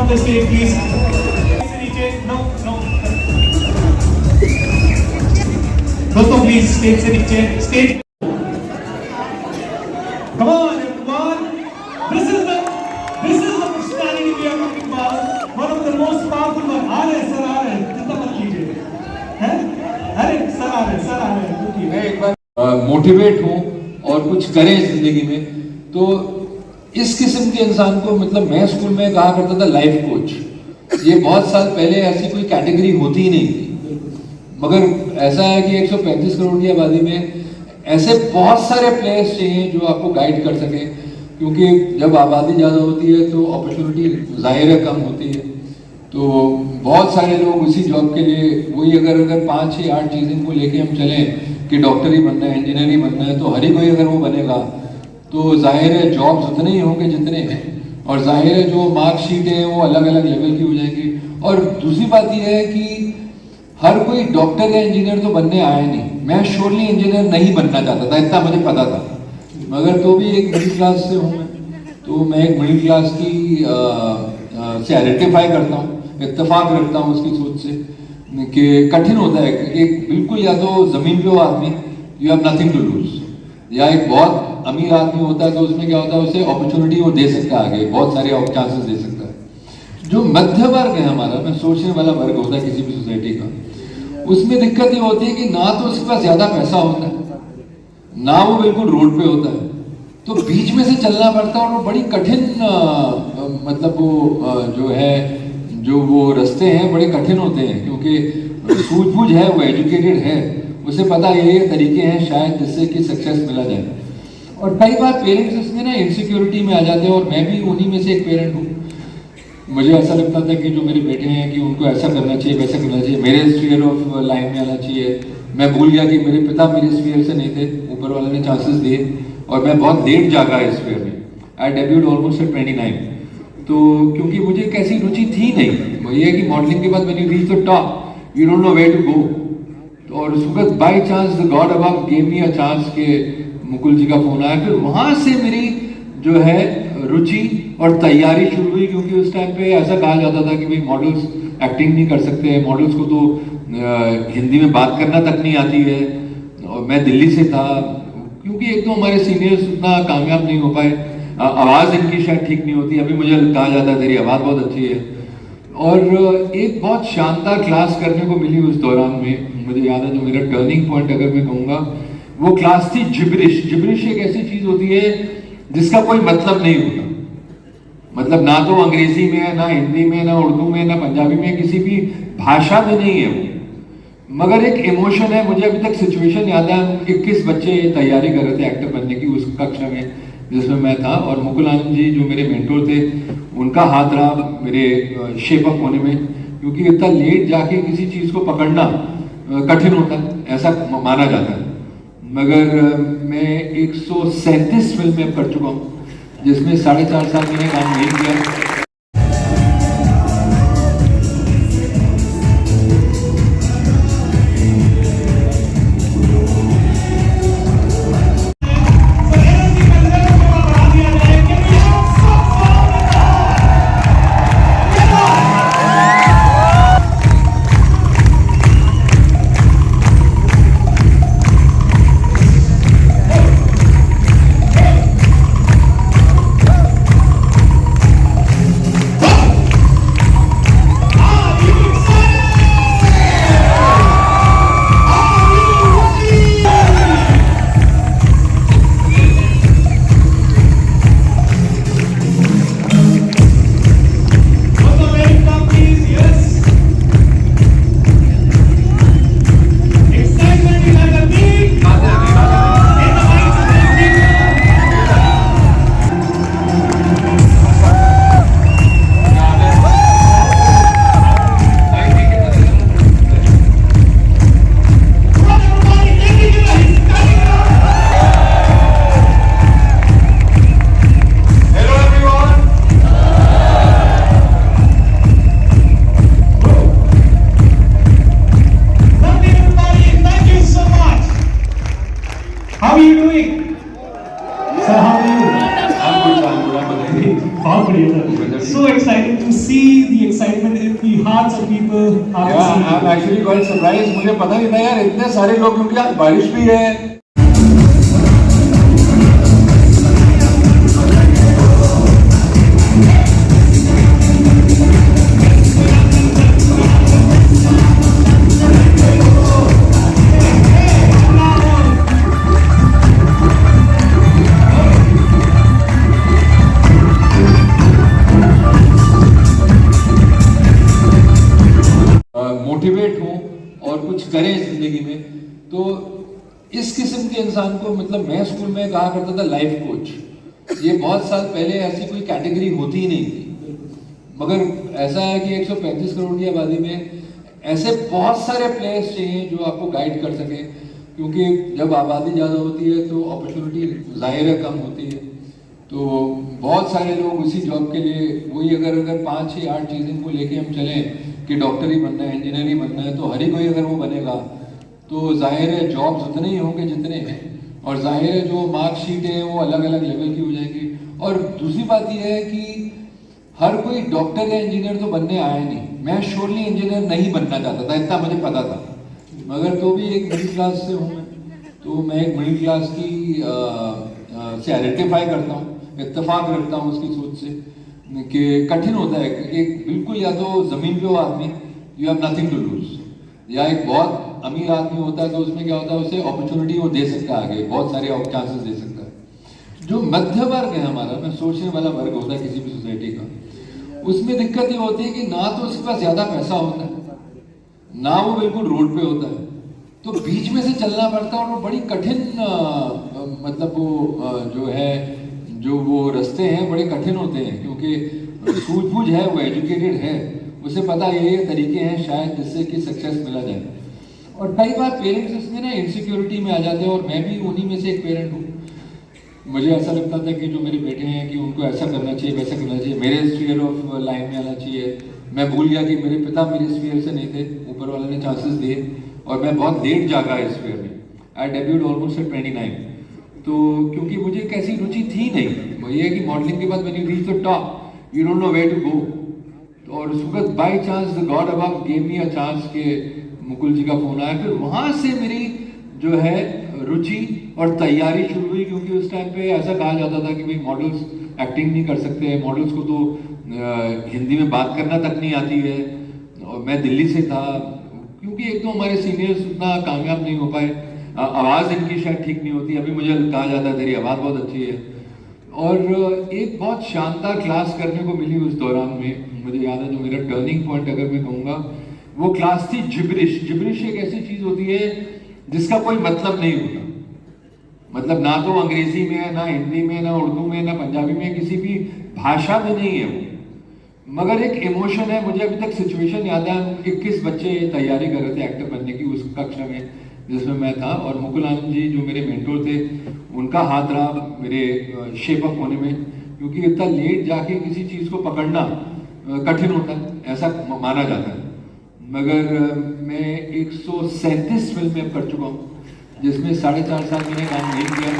on the stage, please. No. दोस्तों please stage से नीचे. Stage. Come on, everyone. This is the personality we are talking about. One of the most powerful one. आ रहे हैं. चिंता मत कीजिए. हैं? अरे सर आ रहे हैं. मैं एक बार मोटिवेट हूँ और कुछ करें जिंदगी में, तो इस किस्म के इंसान को, मतलब मैं स्कूल में कहा करता था लाइफ कोच. ये बहुत साल पहले ऐसी कोई कैटेगरी होती ही नहीं थी, मगर ऐसा है कि 135 करोड़ की आबादी में ऐसे बहुत सारे प्लेयर्स चाहिए जो आपको गाइड कर सके, क्योंकि जब आबादी ज़्यादा होती है तो अपॉर्चुनिटी ज़ाहिर है कम होती है. तो बहुत सारे लोग उसी जॉब के लिए वही अगर 5 से 8 चीज़ों को लेके हम चलें कि डॉक्टर ही बनना है, इंजीनियर ही बनना है, तो हर कोई अगर वो बनेगा तो जाहिर है जॉब्स उतने ही होंगे जितने हैं, और जाहिर है जो मार्कशीट है वो अलग अलग लेवल की हो जाएगी. और दूसरी बात यह है कि हर कोई डॉक्टर या इंजीनियर तो बनने आया नहीं. मैं श्योरली इंजीनियर नहीं बनना चाहता था, इतना मुझे पता था, मगर तो भी एक मिडिल क्लास से हूँ मैं, तो मैं एक मिडिल क्लास की से आइडेंटिफाई करता हूँ, इत्तेफाक रखता हूँ उसकी सोच से कि कठिन होता है. एक बिल्कुल या तो ज़मीन पे हो आदमी, you have nothing to lose, या एक बहुत अमीर आदमी होता है तो उसमें क्या होता है, उसे अपॉर्चुनिटी वो दे सकता है आगे, बहुत सारे चांसेस दे सकता है. जो मध्य वर्ग है हमारा, मैं सोचने वाला वर्ग होता है किसी भी सोसाइटी का, उसमें दिक्कत ये होती है कि ना तो उसके पास ज़्यादा पैसा होता है, ना वो बिल्कुल रोड पे होता है, तो बीच में से चलना पड़ता है. और वो बड़ी कठिन मतलब वो जो वो रास्ते हैं बड़े कठिन होते हैं, क्योंकि सूझबूझ है, वो एजुकेटेड है, उसे पता ये तरीके हैं शायद जिससे कि सक्सेस मिला जाए. और कई बार पेरेंट्स इसमें ना इनसिक्योरिटी में आ जाते हैं, और मैं भी उन्हीं में से एक पेरेंट हूँ. मुझे ऐसा लगता था कि जो मेरे बेटे हैं कि उनको ऐसा करना चाहिए, वैसा करना चाहिए, मेरे स्फीयर ऑफ लाइन में आना चाहिए. मैं भूल गया कि मेरे पिता मेरे स्फीयर से नहीं थे, ऊपर वाले ने चांसेस दिए, और मैं बहुत लेट जागा इस स्फीयर में. आई डेब्यूट ऑलमोस्ट एट 29. तो क्योंकि मुझे कैसी रुचि थी नहीं, वो ये है कि मॉडलिंग के बाद मैंने reach the top, you don't know where to go. और उस वक्त by chance the god above gave me a chance के मुकुल जी का फोन आया. फिर वहाँ से मेरी जो है रुचि और तैयारी शुरू हुई, क्योंकि उस टाइम पे ऐसा कहा जाता था कि भाई मॉडल्स एक्टिंग नहीं कर सकते, मॉडल्स को तो हिंदी में बात करना तक नहीं आती है. और मैं दिल्ली से था, क्योंकि एक तो हमारे सीनियर्स उतना कामयाब नहीं हो पाए, आवाज़ इनकी शायद ठीक नहीं होती. अभी मुझे कहा जाता है तेरी आवाज़ बहुत अच्छी है. और एक बहुत शानदार क्लास करने को मिली उस दौरान में. मुझे याद है जो मेरा टर्निंग पॉइंट अगर मैं कहूँगा, वो क्लास थी जिब्रिश. जिब्रिश एक ऐसी चीज़ होती है जिसका कोई मतलब नहीं होता, मतलब ना तो अंग्रेजी में है, ना हिंदी में, ना उर्दू में, ना पंजाबी में, किसी भी भाषा में नहीं है वो, मगर एक इमोशन है. मुझे अभी तक सिचुएशन याद है, 21 बच्चे तैयारी कर रहे थे एक्टर बनने की उस कक्षा में जिसमें मैं था, और मुकुल आनंद जी जो मेरे मेंटोर थे, उनका हाथ रहा मेरे शेप अप होने में, क्योंकि इतना लेट जाके किसी चीज़ को पकड़ना कठिन होता है, ऐसा माना जाता है. मगर मैं 137 फिल्में कर चुका हूँ, जिसमें 4.5 साल मैंने काम नहीं किया. बहुत बढ़िया sir. So excited to see the excitement in the hearts of people. Yeah, I'm actually quite surprised. मुझे पता नहीं था यार इतने सारे लोग, क्योंकि आज बारिश भी है. मोटिवेट हूँ और कुछ करें जिंदगी में, तो इस किस्म के इंसान को, मतलब मैं स्कूल में कहा करता था लाइफ कोच. ये बहुत साल पहले ऐसी कोई कैटेगरी होती ही नहीं थी, मगर ऐसा है कि 135 करोड़ की आबादी में ऐसे बहुत सारे प्लेयर्स चाहिए जो आपको गाइड कर सके, क्योंकि जब आबादी ज़्यादा होती है तो अपॉर्चुनिटी ज़ाहिर है कम होती है. तो बहुत सारे लोग उसी जॉब के लिए वही अगर 5 से 8 चीज़ों को लेके हम चलें कि डॉक्टर ही बनना है, इंजीनियर ही बनना है, तो हर ही कोई अगर वो बनेगा तो जाहिर है जॉब्स उतने ही होंगे जितने हैं, और जाहिर है जो मार्कशीट है वो अलग अलग लेवल की हो जाएगी. और दूसरी बात यह है कि हर कोई डॉक्टर या इंजीनियर तो बनने आया नहीं. मैं श्योरली इंजीनियर नहीं बनना चाहता था, इतना मुझे पता था, मगर तो भी एक मिडिल क्लास से हूँ मैं, तो मैं एक मिडिल क्लास की से आइडेंटिफाई करता हूँ, इत्तेफाक रखता हूँ उसकी सोच से कि कठिन होता है. एक बिल्कुल या तो ज़मीन पे हो आदमी, you have nothing to lose, या एक बहुत अमीर आदमी होता है तो उसमें क्या होता है, उसे अपॉर्चुनिटी वो दे सकता है, आगे बहुत सारे चांसेस दे सकता है. जो मध्य वर्ग है हमारा, मैं सोचने वाला वर्ग होता है किसी भी सोसाइटी का, उसमें दिक्कत ये होती है कि ना तो उसके पास ज़्यादा पैसा होता है, ना वो बिल्कुल रोड पे होता है, तो बीच में से चलना पड़ता है. और वो बड़ी कठिन मतलब वो जो है, जो वो रास्ते हैं बड़े कठिन होते हैं, क्योंकि सूझबूझ है, वो एजुकेटेड है, उसे पता ये तरीके हैं शायद जिससे कि सक्सेस मिला जाए. और कई बार पेरेंट्स इसमें ना इनसिक्योरिटी में आ जाते हैं, और मैं भी उन्हीं में से एक पेरेंट हूँ. मुझे ऐसा लगता था कि जो मेरे बेटे हैं कि उनको ऐसा करना चाहिए, वैसा करना चाहिए, मेरे स्फीयर ऑफ लाइन में आना चाहिए. मैं भूल गया कि मेरे पिता मेरे स्फीयर से नहीं थे, ऊपर वाले ने चांसेस दिए, और मैं बहुत लेट जागा इस स्फीयर में. आई डेब्यूट ऑलमोस्ट एट 29. तो क्योंकि मुझे कैसी रुचि थी नहीं, वो ये है कि मॉडलिंग के बाद मैंने reach the top, you don't know where to go. और उस वक्त by chance the god above gave me a chance के मुकुल जी का फोन आया. फिर वहाँ से मेरी जो है रुचि और तैयारी शुरू हुई, क्योंकि उस टाइम पे ऐसा कहा जाता था कि भाई मॉडल्स एक्टिंग नहीं कर सकते, मॉडल्स को तो हिंदी में बात करना तक नहीं आती है. और मैं दिल्ली से था, क्योंकि एक तो हमारे सीनियर्स उतना कामयाब नहीं हो पाए, आवाज़ इनकी शायद ठीक नहीं होती. अभी मुझे कहा जाता है तेरी आवाज़ बहुत अच्छी है. और एक बहुत शानदार क्लास करने को मिली उस दौरान में. मुझे याद है जो मेरा टर्निंग पॉइंट अगर मैं कहूँगा, वो क्लास थी जिब्रिश. जिब्रिश एक ऐसी चीज़ होती है जिसका कोई मतलब नहीं होता, मतलब ना तो अंग्रेजी में है, ना हिंदी में, ना उर्दू में, ना पंजाबी में, किसी भी भाषा में नहीं है वो, मगर एक इमोशन है. मुझे अभी तक सिचुएशन याद है, 21 बच्चे तैयारी कर रहे थे एक्टर बनने की उस कक्षा में जिसमें मैं था, और मुकुल आनंद जी जो मेरे मेंटोर थे, उनका हाथ रहा मेरे शेप अप होने में, क्योंकि इतना लेट जाके किसी चीज़ को पकड़ना कठिन होता है, ऐसा माना जाता है. मगर मैं 137 फिल्में कर चुका हूँ, जिसमें 4.5 साल मैंने काम नहीं किया.